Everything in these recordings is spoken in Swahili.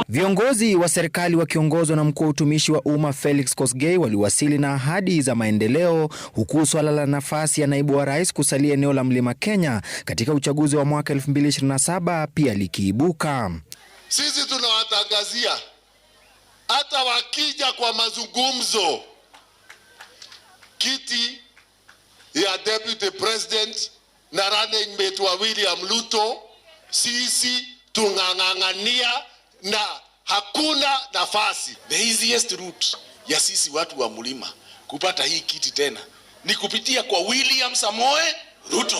Viongozi wa serikali wakiongozwa na mkuu wa utumishi wa umma Felix Kosgei waliwasili na ahadi za maendeleo, huku swala la nafasi ya naibu wa rais kusalia eneo la Mlima Kenya katika uchaguzi wa mwaka 2027 pia likiibuka. Sisi tunawatangazia hata wakija kwa mazungumzo, kiti ya deputy president na running mate wa William Ruto, sisi tungang'ang'ania na hakuna nafasi. The easiest route ya sisi watu wa Mlima kupata hii kiti tena ni kupitia kwa William Samoei Ruto.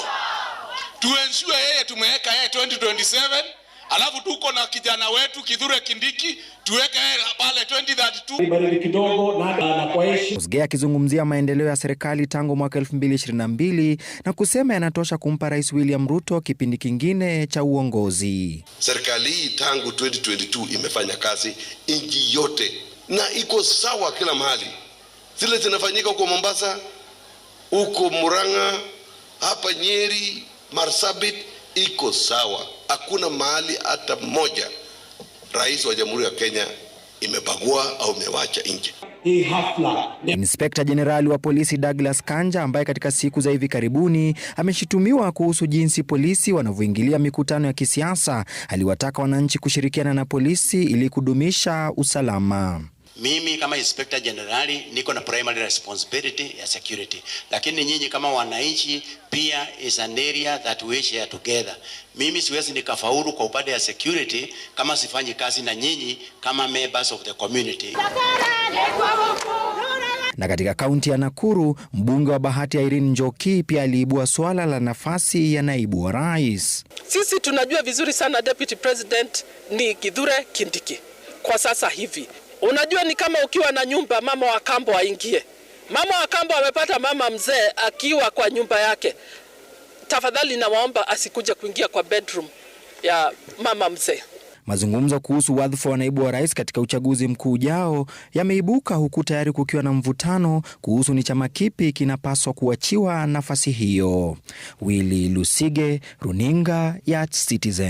Tuensure yeye tumeweka yeye 2027, alafu tuko na kijana wetu Kithure Kindiki tuweke yeye pale 2032. Kosgei akizungumzia maendeleo ya serikali tangu mwaka 2022 na kusema yanatosha kumpa Rais William Ruto kipindi kingine cha uongozi. Serikali hii tangu 2022 imefanya kazi nchi yote na iko sawa kila mahali. Zile zinafanyika huko Mombasa, huko Murang'a, hapa Nyeri, Marsabit, iko sawa. Hakuna mahali hata mmoja rais wa Jamhuri ya Kenya imebagua au imewacha nje. Inspekta Jenerali wa polisi Douglas Kanja, ambaye katika siku za hivi karibuni ameshitumiwa kuhusu jinsi polisi wanavyoingilia mikutano ya kisiasa, aliwataka wananchi kushirikiana na polisi ili kudumisha usalama. Mimi kama Inspector Generali niko na primary responsibility ya security, lakini nyinyi kama wananchi pia is an area that we share together. Mimi siwezi nikafaulu kwa upande ya security kama sifanyi kazi na nyinyi kama members of the community. Na katika kaunti ya Nakuru, mbunge wa Bahati Irene Njoki pia aliibua swala la nafasi ya naibu wa rais. Sisi tunajua vizuri sana deputy president ni Kithure Kindiki kwa sasa hivi. Unajua ni kama ukiwa na nyumba mama wa kambo aingie. Mama wa kambo amepata mama mzee akiwa kwa nyumba yake. Tafadhali nawaomba asikuje kuingia kwa bedroom ya mama mzee. Mazungumzo kuhusu wadhifa wa naibu wa rais katika uchaguzi mkuu ujao yameibuka, huku tayari kukiwa na mvutano kuhusu ni chama kipi kinapaswa kuachiwa nafasi hiyo. Willy Lusige, Runinga ya Citizen.